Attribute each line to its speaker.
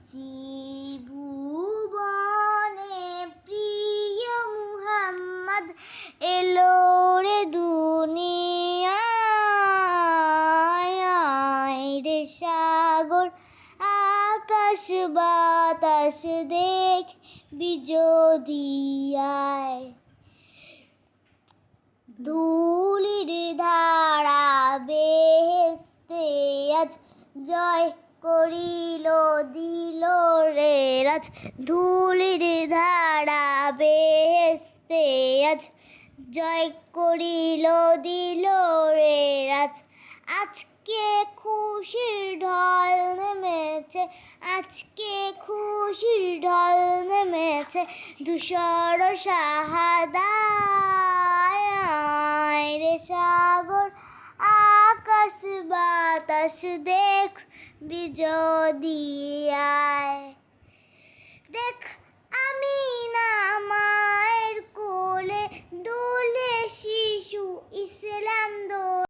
Speaker 1: ত্রিভুবনে প্রিয় মুহাম্মদ এলো রে দুনিয়ায় রে সাগর আকাশ বাতাস দেখ বিজোদিয়ায় ধুলির ধারা বেহেশতে আজ জয় করিল দিল রে রাজ ধুলির ধারা বেহেশতে আজ জয় করিল দিল রে রাজ আজকে খুশির ঢল নেমেছে আজকে খুশির ঢল নেমেছে ধূসর শাহাদায় রে সাগর আকাশ বাতাস দেখ বিজোদিয়ায় দেখ আমিনা